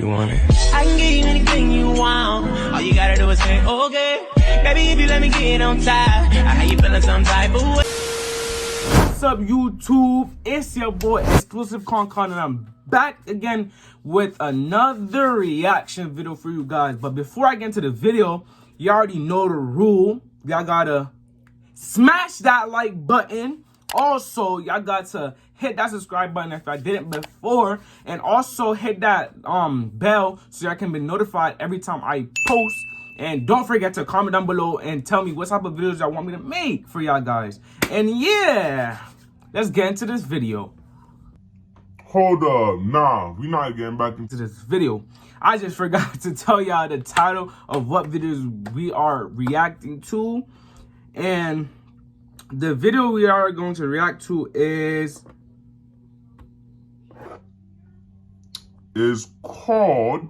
you want it. I can give you anything you want. All you gotta do is say, okay. Baby, if you let me get on top, I how you feeling some type of way. What's up, YouTube? It's your boy Exclusive Con, and I'm back again with another reaction video for you guys. But before I get into the video, you already know the rule. Y'all gotta smash that like button. Also, y'all got to hit that subscribe button if I didn't before, and also hit that bell so y'all can be notified every time I post. And don't forget to comment down below and tell me what type of videos y'all want me to make for y'all guys. And yeah, let's get into this video. Hold up, nah, we not getting back into This video. I just forgot to tell y'all the title of what videos we are reacting to. And the video we are going to react to is called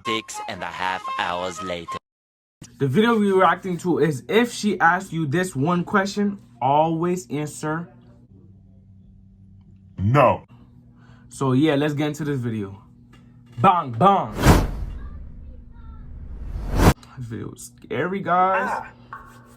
6.5 hours later. The video we're reacting to is if she asks you this one question, always answer no. So yeah, let's get into this video. Bang, bang. This video is scary, guys.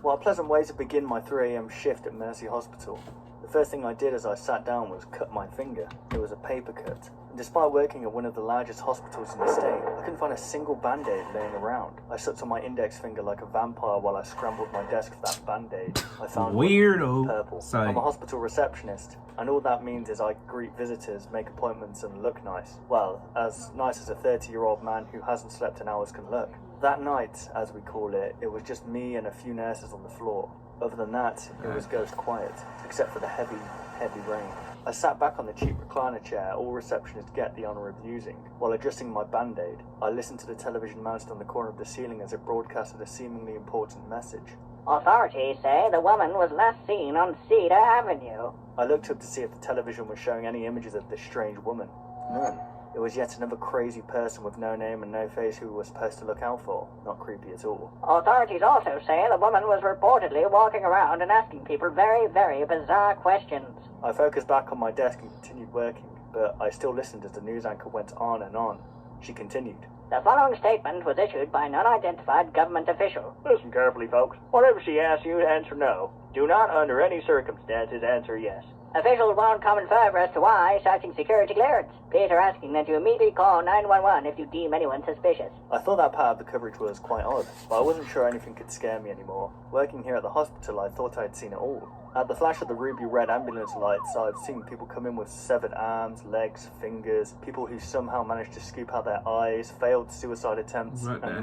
Well, a pleasant way to begin my 3 AM shift at Mercy Hospital. The first thing I did as I sat down was cut my finger. It was a paper cut. And despite working at one of the largest hospitals in the state, I couldn't find a single band-aid laying around. I sucked on my index finger like a vampire while I scrambled my desk for that band-aid. I found Weirdo. one purple. Sorry. I'm a hospital receptionist, and all that means is I greet visitors, make appointments, and look nice. Well, as nice as a 30-year-old man who hasn't slept in hours can look. That night, as we call it, it was just me and a few nurses on the floor. Other than that, it was ghost quiet, except for the heavy, heavy rain. I sat back on the cheap recliner chair all receptionists get the honour of using. While adjusting my band-aid, I listened to the television mounted on the corner of the ceiling as it broadcasted a seemingly important message. Authorities say the woman was last seen on Cedar Avenue. I looked up to see if the television was showing any images of this strange woman. None. It was yet another crazy person with no name and no face who we were supposed to look out for. Not creepy at all. Authorities also say the woman was reportedly walking around and asking people very, very bizarre questions. I focused back on my desk and continued working, but I still listened as the news anchor went on and on. She continued. The following statement was issued by an unidentified government official. Listen carefully, folks. Whatever she asks you, answer no. Do not, under any circumstances, answer yes. Officials won't comment further as to why, citing security clearance. Police are asking that you immediately call 911 if you deem anyone suspicious. I thought that part of the coverage was quite odd, but I wasn't sure anything could scare me anymore. Working here at the hospital, I thought I'd seen it all. At the flash of the ruby red ambulance lights, I've seen people come in with severed arms, legs, fingers, people who somehow managed to scoop out their eyes, failed suicide attempts, and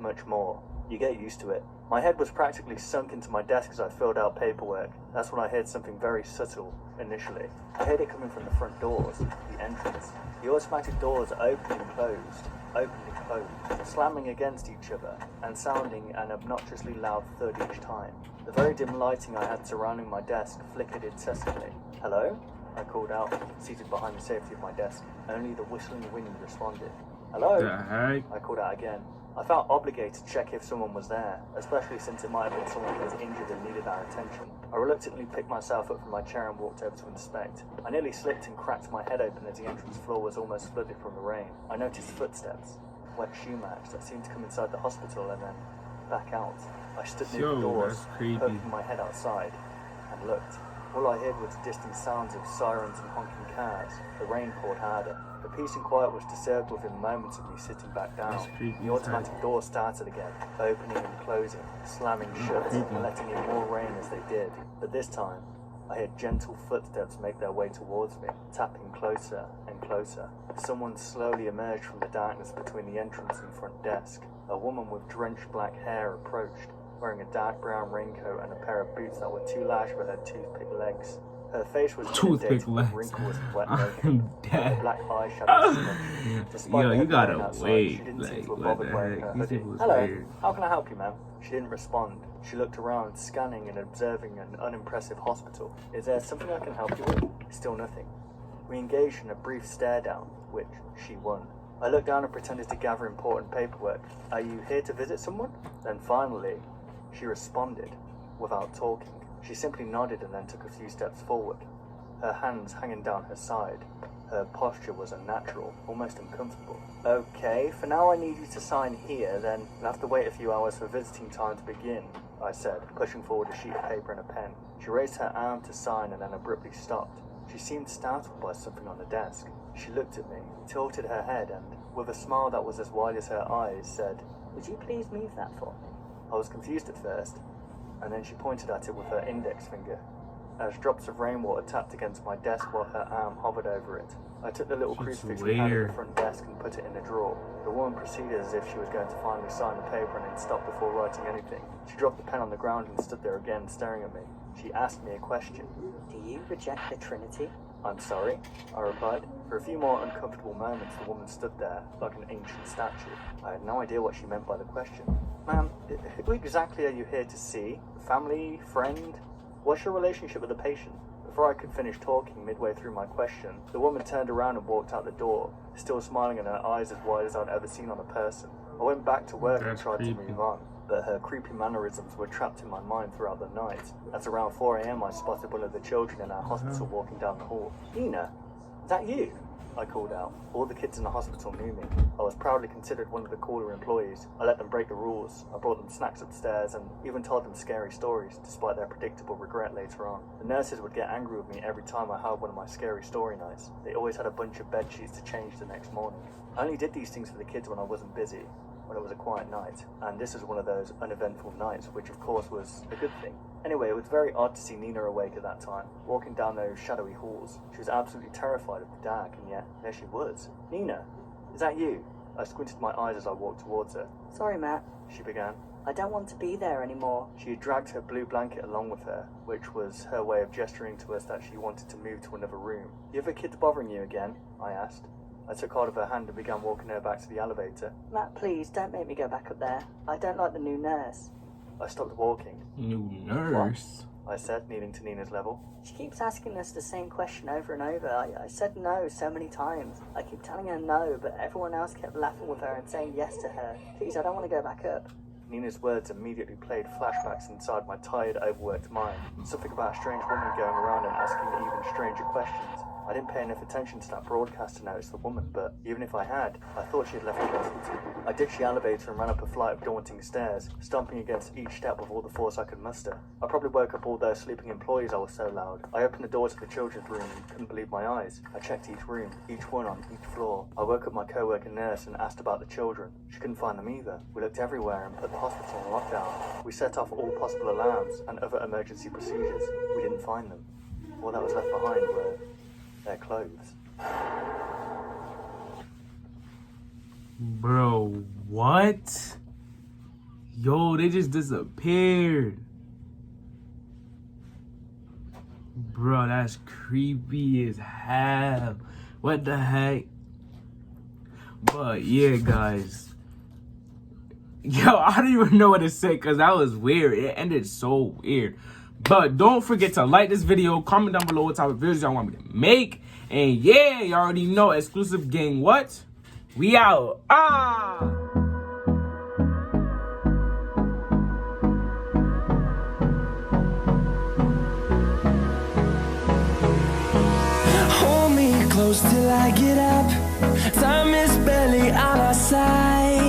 much more. You get used to it. My head was practically sunk into my desk as I filled out paperwork. That's when I heard something very subtle, initially. I heard it coming from the front doors, the entrance. The automatic doors opened and closed, slamming against each other, and sounding an obnoxiously loud thud each time. The very dim lighting I had surrounding my desk flickered incessantly. Hello? I called out, seated behind the safety of my desk. Only the whistling wind responded. Hello? I called out again. I felt obligated to check if someone was there, especially since it might have been someone who was injured and needed our attention. I reluctantly picked myself up from my chair and walked over to inspect. I nearly slipped and cracked my head open as the entrance floor was almost flooded from the rain. I noticed footsteps, wet shoe marks that seemed to come inside the hospital and then back out. I stood near the doors, poking my head outside, and looked. All I heard was distant sounds of sirens and honking cars. The rain poured harder. The peace and quiet was disturbed within moments of me sitting back down. The automatic doors started again, opening and closing, slamming shut and letting in more rain as they did. But this time, I heard gentle footsteps make their way towards me, tapping closer and closer. Someone slowly emerged from the darkness between the entrance and front desk. A woman with drenched black hair approached, wearing a dark brown raincoat and a pair of boots that were too large for her toothpick legs. Her face was inundated with wrinkles and wet makeup. Her black eyeshadow despite yo, you gotta outside, wait. she didn't seem Like, to have what bothered the wearing heck? her hoodie. Hello, how can I help you, ma'am? She didn't respond. She looked around, scanning and observing an unimpressive hospital. Is there something I can help you with? Still nothing. We engaged in a brief stare down, which she won. I looked down and pretended to gather important paperwork. Are you here to visit someone? Then finally, she responded, without talking. She simply nodded and then took a few steps forward. her hands hanging down her side. Her posture was unnatural, almost uncomfortable. Okay, for now I need you to sign here, then you'll have to wait a few hours for visiting time to begin, I said, pushing forward a sheet of paper and a pen. She raised her arm to sign and then abruptly stopped. She seemed startled by something on the desk. She looked at me, tilted her head, and, with a smile that was as wide as her eyes, said, Would you please move that for me? I was confused at first, and then she pointed at it with her index finger. As drops of rainwater tapped against my desk while her arm hovered over it. I took the little crucifix we had at the front desk and put it in a drawer. The woman proceeded as if she was going to finally sign the paper and then stopped before writing anything. She dropped the pen on the ground and stood there again, staring at me. She asked me a question. Do you reject the Trinity? I'm sorry, I replied. For a few more uncomfortable moments, the woman stood there like an ancient statue. I had no idea what she meant by the question. Ma'am, who exactly are you here to see? Family? Friend? What's your relationship with the patient? Before I could finish talking midway through my question, the woman turned around and walked out the door, still smiling and her eyes as wide as I'd ever seen on a person. I went back to work and tried to move on, but her creepy mannerisms were trapped in my mind throughout the night. At around 4 a.m. I spotted one of the children in our hospital walking down the hall. Nina, is that you? I called out. All the kids in the hospital knew me. I was proudly considered one of the cooler employees. I let them break the rules. I brought them snacks upstairs and even told them scary stories, despite their predictable regret later on. The nurses would get angry with me every time I held one of my scary story nights. They always had a bunch of bed sheets to change the next morning. I only did these things for the kids when I wasn't busy, when it was a quiet night, and this was one of those uneventful nights, which of course was a good thing. Anyway, it was very odd to see Nina awake at that time, walking down those shadowy halls. She was absolutely terrified of the dark, and yet, there she was. Nina, is that you? I squinted my eyes as I walked towards her. Sorry, Matt. She began. I don't want to be there anymore. She had dragged her blue blanket along with her, which was her way of gesturing to us that she wanted to move to another room. The other kids bothering you again? I asked. I took hold of her hand and began walking her back to the elevator. Matt, please, don't make me go back up there. I don't like the new nurse. I stopped walking. New nurse? What? I said, kneeling to Nina's level. She keeps asking us the same question over and over. I said no so many times. I keep telling her no, but everyone else kept laughing with her and saying yes to her. Please, I don't want to go back up. Nina's words immediately played flashbacks inside my tired, overworked mind. Something about a strange woman going around and asking even stranger questions. I didn't pay enough attention to that broadcast to notice the woman, but even if I had, I thought she had left the hospital. I ditched the elevator and ran up a flight of daunting stairs, stomping against each step with all the force I could muster. I probably woke up all those sleeping employees. I was so loud. I opened the door to the children's room and couldn't believe my eyes. I checked each room, each one on each floor. I woke up my co-worker nurse and asked about the children. She couldn't find them either. We looked everywhere and put the hospital on lockdown. We set off all possible alarms and other emergency procedures. We didn't find them. All that was left behind were their clothes. Bro, what? Yo, they just disappeared. Bro, that's creepy as hell. What the heck? But yeah, guys. Yo, I don't even know what to say because that was weird. It ended so weird. But don't forget to like this video, comment down below what type of videos y'all want me to make. And yeah, you already know, exclusive gang what? We out. Hold me close till I get up. Time is barely on our side.